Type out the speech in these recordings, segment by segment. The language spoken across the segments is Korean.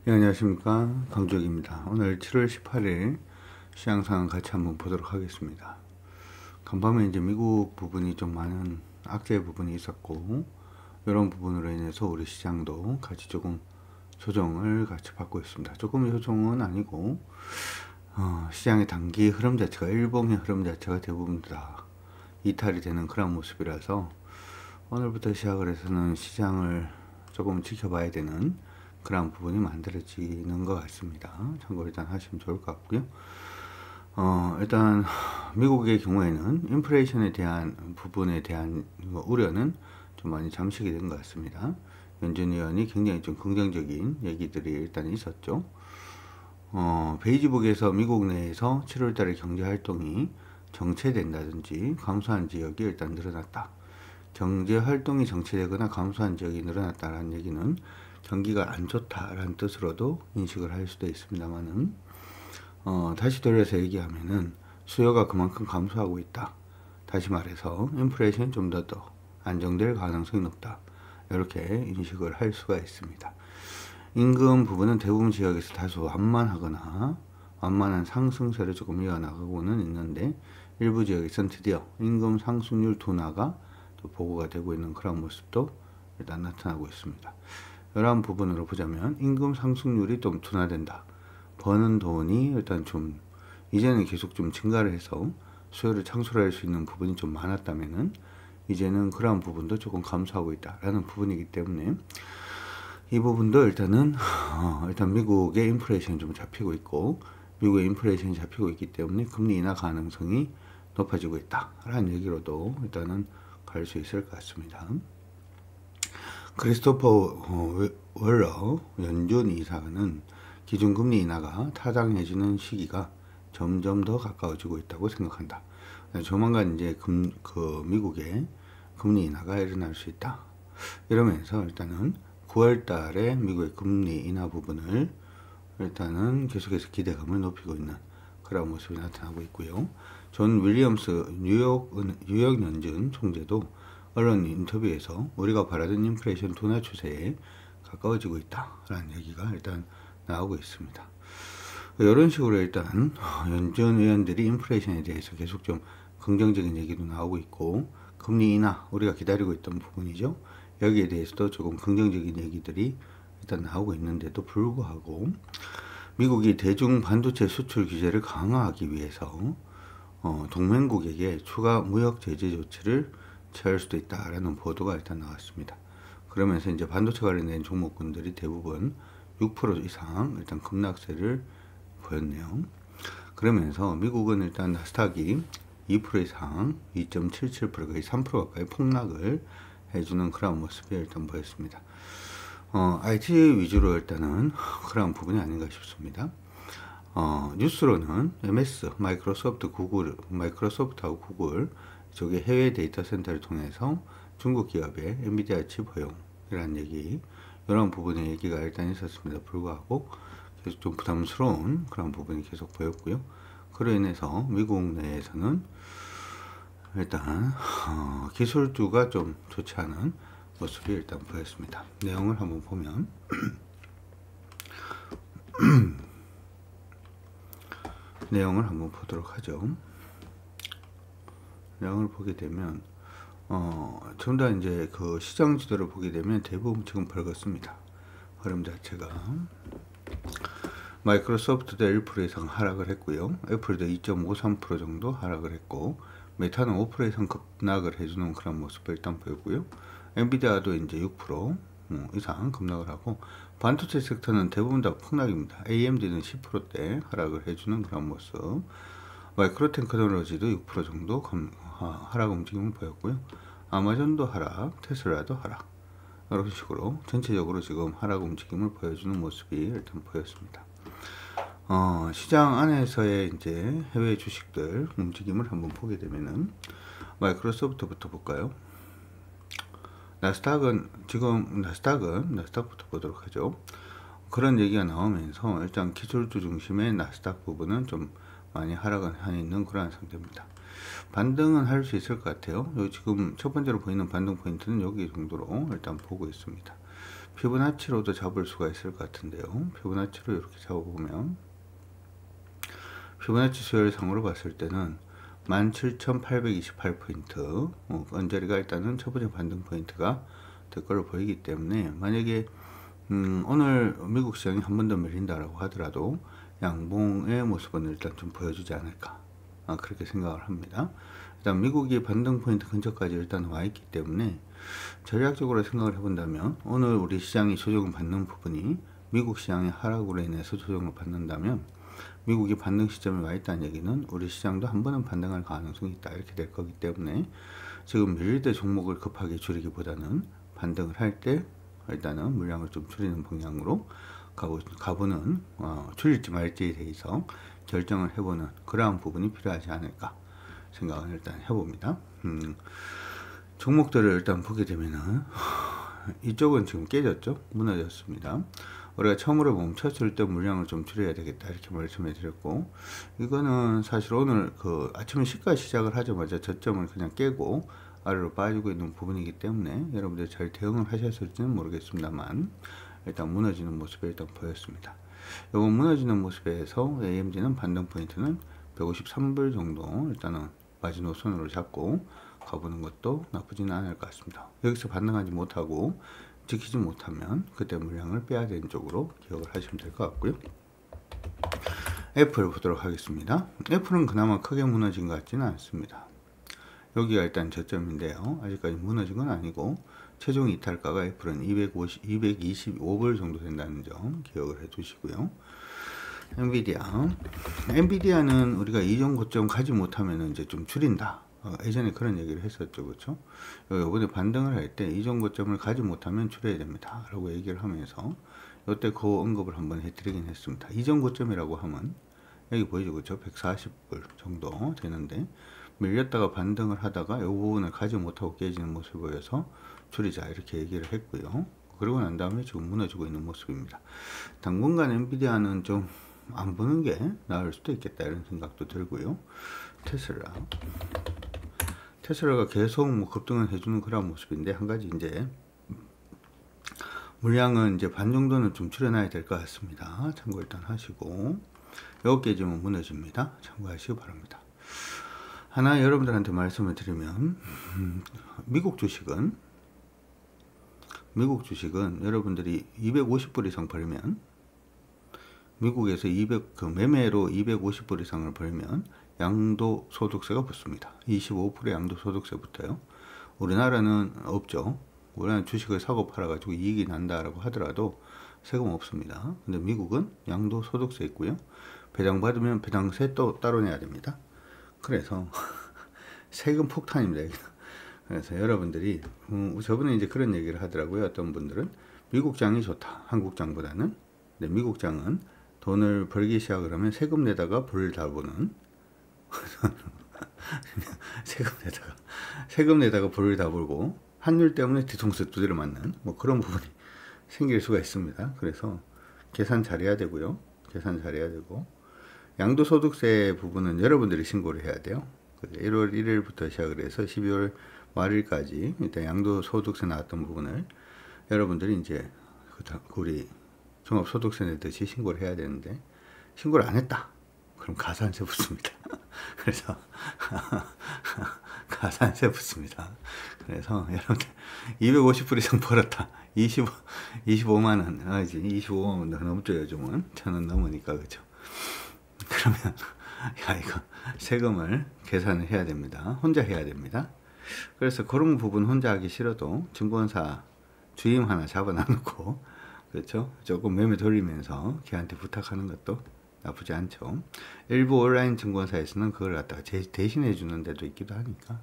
네, 안녕하십니까, 강주혁입니다. 오늘 7월 18일 시장 상황 같이 한번 보도록 하겠습니다. 간밤에 이제 미국 부분이 좀 많은 악재 부분이 있었고, 이런 부분으로 인해서 우리 시장도 같이 조금 조정을 같이 받고 있습니다. 조금 조정은 아니고 시장의 단기 흐름 자체가, 일봉의 흐름 자체가 대부분 다 이탈이 되는 그런 모습이라서 오늘부터 시작을 해서는 시장을 조금 지켜봐야 되는 그런 부분이 만들어지는 것 같습니다. 참고 일단 하시면 좋을 것 같고요. 일단 미국의 경우에는 인플레이션에 대한 부분에 대한 우려는 좀 많이 잠식이 된 것 같습니다. 연준 의원이 굉장히 좀 긍정적인 얘기들이 일단 있었죠. 베이지북에서 미국 내에서 7월 달에 경제 활동이 정체된다든지 감소한 지역이 일단 늘어났다. 경제 활동이 정체되거나 감소한 지역이 늘어났다라는 얘기는 경기가 안 좋다라는 뜻으로도 인식을 할 수도 있습니다만은, 다시 돌려서 얘기하면은 수요가 그만큼 감소하고 있다. 다시 말해서 인플레이션이 좀 더 안정될 가능성이 높다. 이렇게 인식을 할 수가 있습니다. 임금 부분은 대부분 지역에서 다소 완만하거나 완만한 상승세를 조금 이어나가고는 있는데, 일부 지역에서는 드디어 임금 상승률 둔화가 또 보고가 되고 있는 그런 모습도 일단 나타나고 있습니다. 이러한 부분으로 보자면 임금 상승률이 좀 둔화된다. 버는 돈이 일단 좀 이제는 계속 좀 증가를 해서 수요를 창출할 수 있는 부분이 좀 많았다면은 이제는 그러한 부분도 조금 감소하고 있다라는 부분이기 때문에 이 부분도 일단은 일단 미국의 인플레이션이 좀 잡히고 있고, 미국의 인플레이션이 잡히고 있기 때문에 금리 인하 가능성이 높아지고 있다라는 얘기로도 일단은 갈 수 있을 것 같습니다. 크리스토퍼 월러 연준 이사는 기준금리 인하가 타당해지는 시기가 점점 더 가까워지고 있다고 생각한다. 조만간 이제 미국의 금리 인하가 일어날 수 있다. 이러면서 일단은 9월 달에 미국의 금리 인하 부분을 일단은 계속해서 기대감을 높이고 있는 그런 모습이 나타나고 있고요. 존 윌리엄스 뉴욕 연준 총재도 언론 인터뷰에서 우리가 바라던 인플레이션 둔화 추세에 가까워지고 있다라는 얘기가 일단 나오고 있습니다. 이런 식으로 일단 연준 의원들이 인플레이션에 대해서 계속 좀 긍정적인 얘기도 나오고 있고, 금리 인하 우리가 기다리고 있던 부분이죠. 여기에 대해서도 조금 긍정적인 얘기들이 일단 나오고 있는데도 불구하고 미국이 대중 반도체 수출 규제를 강화하기 위해서 동맹국에게 추가 무역 제재 조치를 취할 수도 있다라는 보도가 일단 나왔습니다. 그러면서 이제 반도체 관련된 종목군들이 대부분 6% 이상 일단 급락세를 보였네요. 그러면서 미국은 일단 나스닥이 2% 이상 2.77% 거의 3% 가까이 폭락을 해주는 그런 모습이 일단 보였습니다. IT 위주로 일단은 그런 부분이 아닌가 싶습니다. 뉴스로는 MS, 마이크로소프트하고 구글 저게 해외 데이터 센터를 통해서 중국 기업의 엔비디아 칩 허용이라는 얘기, 이런 부분의 얘기가 일단 있었습니다. 불구하고 계속 좀 부담스러운 그런 부분이 계속 보였고요. 그로 인해서 미국 내에서는 일단 기술주가 좀 좋지 않은 모습이 일단 보였습니다. 내용을 한번 보면 내용을 한번 보도록 하죠. 내용을 보게 되면 전부 다 이제 그 시장 지도를 보게 되면 대부분 지금 벌겋습니다. 흐름 자체가 마이크로소프트도 1% 이상 하락을 했고요. 애플도 2.53% 정도 하락을 했고, 메타는 5% 이상 급락을 해주는 그런 모습을 일단 보였고요. 엔비디아도 이제 6% 이상 급락을 하고, 반도체 섹터는 대부분 다 폭락입니다. AMD는 10%대 하락을 해주는 그런 모습, 마이크로 테크놀로지도 6% 정도 하락 움직임을 보였고요. 아마존도 하락, 테슬라도 하락, 이런 식으로 전체적으로 지금 하락 움직임을 보여주는 모습이 일단 보였습니다. 시장 안에서의 이제 해외 주식들 움직임을 한번 보게 되면은 마이크로소프트부터 볼까요? 나스닥부터 보도록 하죠. 그런 얘기가 나오면서 일단 기술주 중심의 나스닥 부분은 좀 많이 하락을 하는 그런 상태입니다. 반등은 할 수 있을 것 같아요. 지금 첫 번째로 보이는 반등 포인트는 여기 정도로 일단 보고 있습니다. 피보나치로도 잡을 수가 있을 것 같은데요. 피보나치로 이렇게 잡아보면 피보나치 수열상으로 봤을 때는 17,828포인트 언저리가 일단은 첫 번째 반등 포인트가 될 걸로 보이기 때문에 만약에 오늘 미국 시장이 한 번 더 밀린다라고 하더라도 양봉의 모습은 일단 좀 보여주지 않을까 그렇게 생각을 합니다. 일단 미국이 반등 포인트 근처까지 일단 와 있기 때문에 전략적으로 생각을 해본다면 오늘 우리 시장이 조정을 받는 부분이 미국 시장의 하락으로 인해서 조정을 받는다면 미국이 반등 시점에 와 있다는 얘기는 우리 시장도 한 번은 반등할 가능성이 있다 이렇게 될 거기 때문에 지금 밀릴 때 종목을 급하게 줄이기보다는 반등을 할 때 일단은 물량을 좀 줄이는 방향으로 가보는 줄일지 말지에 대해서 결정을 해보는 그러한 부분이 필요하지 않을까 생각을 일단 해봅니다. 종목들을 일단 보게 되면은 이쪽은 지금 깨졌죠. 무너졌습니다. 우리가 처음으로 멈췄을 때 물량을 좀 줄여야 되겠다 이렇게 말씀해 드렸고 이거는 사실 오늘 그 아침에 시가 시작을 하자마자 저점을 그냥 깨고 아래로 빠지고 있는 부분이기 때문에 여러분들 잘 대응을 하셨을지는 모르겠습니다만 일단 무너지는 모습을 일단 보였습니다. 이번 무너지는 모습에서 AMD는 반등 포인트는 153불 정도 일단은 마지노선으로 잡고 가보는 것도 나쁘지는 않을 것 같습니다. 여기서 반등하지 못하고 지키지 못하면 그때 물량을 빼야 되는 쪽으로 기억을 하시면 될 것 같고요. 애플 보도록 하겠습니다. 애플은 그나마 크게 무너진 것 같지는 않습니다. 여기가 일단 저점인데요. 아직까지 무너진 건 아니고 최종 이탈가가 애플은 225불 정도 된다는 점 기억을 해 두시고요. 엔비디아는 우리가 이전 고점 가지 못하면 이제 좀 줄인다. 예전에 그런 얘기를 했었죠. 그렇죠? 이번에 반등을 할 때 이전 고점을 가지 못하면 줄여야 됩니다. 라고 얘기를 하면서 이때 그 언급을 한번 해드리긴 했습니다. 이전 고점이라고 하면 여기 보이죠. 그렇죠? 140불 정도 되는데 밀렸다가 반등을 하다가 이 부분을 가지 못하고 깨지는 모습을 보여서 줄이자 이렇게 얘기를 했고요. 그러고 난 다음에 지금 무너지고 있는 모습입니다. 당분간 엔비디아는 좀 안 보는 게 나을 수도 있겠다 이런 생각도 들고요. 테슬라가 계속 뭐 급등을 해주는 그런 모습인데 한 가지 이제 물량은 이제 반 정도는 좀 줄여놔야 될 것 같습니다. 참고 일단 하시고 여기 깨지면 무너집니다. 참고하시기 바랍니다. 하나 여러분들한테 말씀을 드리면 미국 주식은 여러분들이 250불 이상 벌면 미국에서 매매로 250불 이상을 벌면 양도소득세가 붙습니다. 25%의 양도소득세 붙어요. 우리나라는 없죠. 우리나라는 주식을 사고 팔아가지고 이익이 난다라고 하더라도 세금 없습니다. 근데 미국은 양도소득세 있고요. 배당받으면 배당세 또 따로 내야 됩니다. 그래서 세금 폭탄입니다. 여기는. 그래서 여러분들이 저번에 이제 그런 얘기를 하더라고요. 어떤 분들은 미국장이 좋다. 한국장보다는. 근데 미국장은 돈을 벌기 시작을 하면 세금 내다가 불을 다 보는 세금 내다가 불을 다 불고 환율 때문에 뒤통수 두드려 맞는 뭐 그런 부분이 생길 수가 있습니다. 그래서 계산 잘해야 되고요. 계산 잘해야 되고 양도소득세 부분은 여러분들이 신고를 해야 돼요. 1월 1일부터 시작을 해서 12월 말일까지 일단 양도소득세 나왔던 부분을 여러분들이 이제 우리 종합소득세 내듯이 신고를 해야 되는데 신고를 안 했다. 그럼 가산세 붙습니다. 그래서 가산세 붙습니다. 그래서 여러분들 250불 이상 벌었다. 25만 원, 아니지 25만 원 넘죠. 요즘은 1,000원 넘으니까 그렇죠. 그러면 이거 세금을 계산을 해야 됩니다. 혼자 해야 됩니다. 그래서 그런 부분 혼자 하기 싫어도 증권사 주임 하나 잡아놔놓고 그렇죠? 조금 매매 돌리면서 걔한테 부탁하는 것도 나쁘지 않죠. 일부 온라인 증권사에서는 그걸 갖다가 대신해 주는 데도 있기도 하니까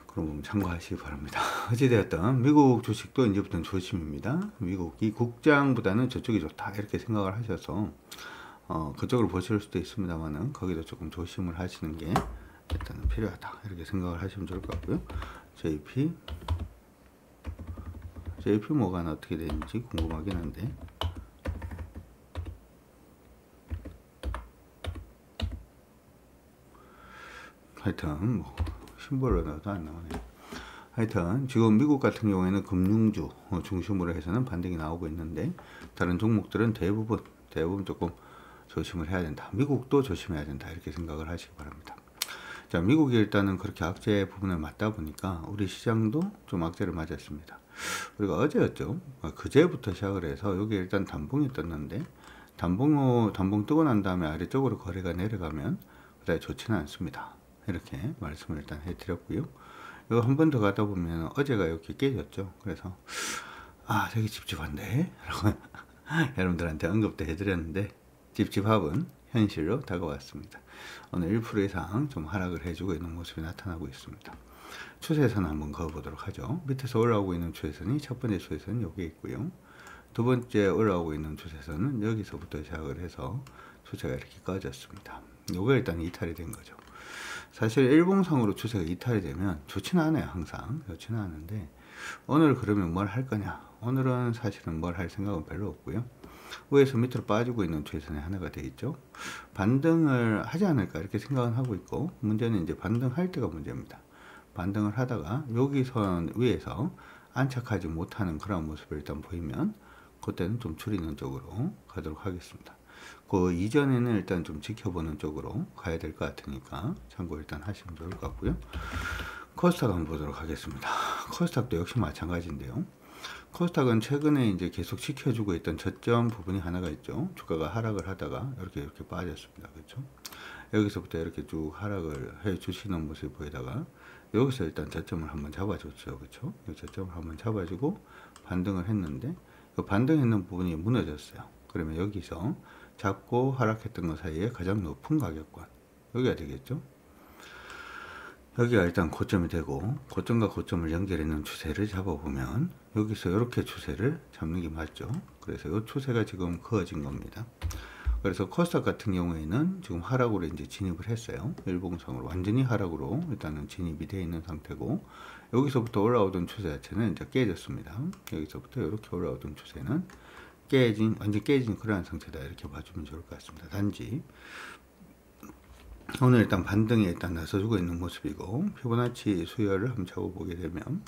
그런 부분 참고하시기 바랍니다. 어찌되었든 미국 주식도 이제부터는 조심입니다. 미국이 국장보다는 저쪽이 좋다 이렇게 생각을 하셔서 그쪽으로 보실 수도 있습니다만은 거기도 조금 조심을 하시는 게 일단은 필요하다 이렇게 생각을 하시면 좋을 것 같고요. JP 뭐가 어떻게 되는지 궁금하긴 한데 하여튼 뭐 심벌로 넣어도 안 나오네요. 하여튼 지금 미국 같은 경우에는 금융주 중심으로 해서는 반등이 나오고 있는데 다른 종목들은 대부분 조금 조심을 해야 된다. 미국도 조심해야 된다. 이렇게 생각을 하시기 바랍니다. 자, 미국이 일단은 그렇게 악재 부분을 맞다 보니까 우리 시장도 좀 악재를 맞았습니다. 우리가 어제였죠. 그제부터 시작을 해서 여기 일단 단봉이 떴는데 단봉 뜨고 난 다음에 아래쪽으로 거래가 내려가면 그다지 좋지는 않습니다. 이렇게 말씀을 일단 해드렸고요. 이거 한 번 더 가다 보면 어제가 이렇게 깨졌죠. 그래서 되게 찝찝한데 라고 여러분들한테 언급도 해드렸는데 찝찝합은 현실로 다가왔습니다. 오늘 1% 이상 좀 하락을 해주고 있는 모습이 나타나고 있습니다. 추세선 한번 그어보도록 하죠. 밑에서 올라오고 있는 추세선이 첫 번째 추세선은 여기 있고요. 두 번째 올라오고 있는 추세선은 여기서부터 시작을 해서 추세가 이렇게 꺼졌습니다. 요거 일단 이탈이 된 거죠. 사실 일봉상으로 추세가 이탈이 되면 좋지는 않아요. 항상 좋지는 않은데 오늘 그러면 뭘 할 거냐. 오늘은 사실은 뭘 할 생각은 별로 없고요. 위에서 밑으로 빠지고 있는 추세선이 하나가 되어 있죠. 반등을 하지 않을까 이렇게 생각은 하고 있고, 문제는 이제 반등할 때가 문제입니다. 반등을 하다가 여기선 위에서 안착하지 못하는 그런 모습을 일단 보이면 그때는 좀 줄이는 쪽으로 가도록 하겠습니다. 그 이전에는 일단 좀 지켜보는 쪽으로 가야 될 것 같으니까 참고 일단 하시면 좋을 것 같고요. 코스닥 한번 보도록 하겠습니다. 코스닥도 역시 마찬가지인데요. 코스닥은 최근에 이제 계속 지켜주고 있던 저점 부분이 하나가 있죠. 주가가 하락을 하다가 이렇게 빠졌습니다. 그렇죠? 여기서부터 이렇게 쭉 하락을 해 주시는 모습이 보이다가 여기서 일단 저점을 한번 잡아줬죠. 그렇죠? 이 저점을 한번 잡아주고 반등을 했는데 그 반등했는 부분이 무너졌어요. 그러면 여기서 잡고 하락했던 것 사이에 가장 높은 가격권 여기가 되겠죠. 여기가 일단 고점이 되고 고점과 고점을 연결했는 추세를 잡아보면 여기서 이렇게 추세를 잡는 게 맞죠. 그래서 이 추세가 지금 그어진 겁니다. 그래서 코스닥 같은 경우에는 지금 하락으로 이제 진입을 했어요. 일봉상으로 완전히 하락으로 일단은 진입이 되어 있는 상태고, 여기서부터 올라오던 추세 자체는 이제 깨졌습니다. 여기서부터 이렇게 올라오던 추세는 완전 깨진 그러한 상태다 이렇게 봐주면 좋을 것 같습니다. 단지 오늘 일단 반등에 일단 나서주고 있는 모습이고, 피보나치 수열을 한번 잡아보게 되면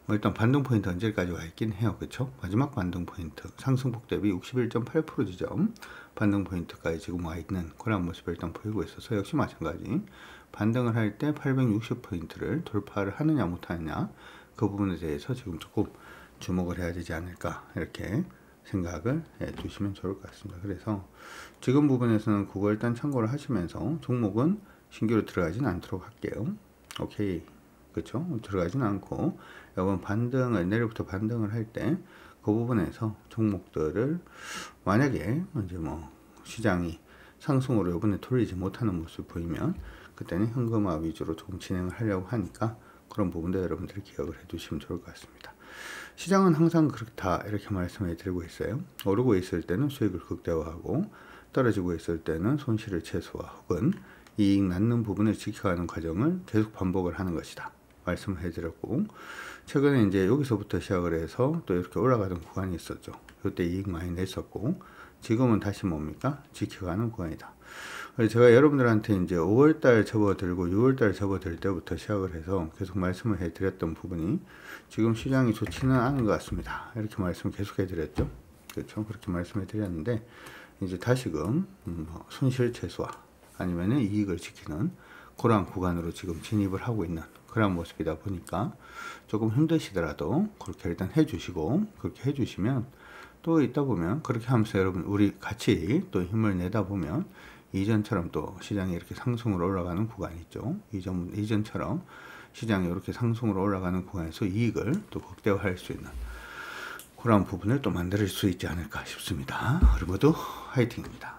일단 반등 포인트 언제까지 와 있긴 해요. 그렇죠? 마지막 반등 포인트 상승폭 대비 61.8% 지점 반등 포인트까지 지금 와 있는 그런 모습을 일단 보이고 있어서 역시 마찬가지 반등을 할 때 860포인트를 돌파를 하느냐 못하느냐 그 부분에 대해서 지금 조금 주목을 해야 되지 않을까 이렇게 생각을 해 두시면 좋을 것 같습니다. 그래서 지금 부분에서는 그거 일단 참고를 하시면서 종목은 신규로 들어가진 않도록 할게요. 오케이. 그렇죠? 들어가진 않고 이번 반등을 내일부터 반등을 할 때 그 부분에서 종목들을 만약에 이제 뭐 시장이 상승으로 이번에 돌리지 못하는 모습 보이면 그때는 현금화 위주로 조금 진행을 하려고 하니까 그런 부분도 여러분들이 기억을 해 두시면 좋을 것 같습니다. 시장은 항상 그렇다 이렇게 말씀해 드리고 있어요. 오르고 있을 때는 수익을 극대화하고 떨어지고 있을 때는 손실을 최소화 혹은 이익 낳는 부분을 지켜가는 과정을 계속 반복을 하는 것이다 말씀을 해드렸고, 최근에 이제 여기서부터 시작을 해서 또 이렇게 올라가던 구간이 있었죠. 이때 이익 많이 냈었고 지금은 다시 뭡니까? 지켜가는 구간이다. 제가 여러분들한테 이제 5월달 접어들고 6월달 접어들 때부터 시작을 해서 계속 말씀을 해드렸던 부분이 지금 시장이 좋지는 않은 것 같습니다. 이렇게 말씀을 계속 해드렸죠. 그렇죠? 그렇게 말씀해 드렸는데 이제 다시금 손실 최소화 아니면은 이익을 지키는 그러한 구간으로 지금 진입을 하고 있는 그런 모습이다 보니까 조금 힘드시더라도 그렇게 일단 해주시고, 그렇게 해주시면 또 있다 보면 그렇게 하면서 여러분 우리 같이 또 힘을 내다 보면 이전처럼 또 시장이 이렇게 상승으로 올라가는 구간이 있죠. 이전처럼 시장이 이렇게 상승으로 올라가는 구간에서 이익을 또 극대화할 수 있는 그런 부분을 또 만들 수 있지 않을까 싶습니다. 우리 모두 화이팅입니다.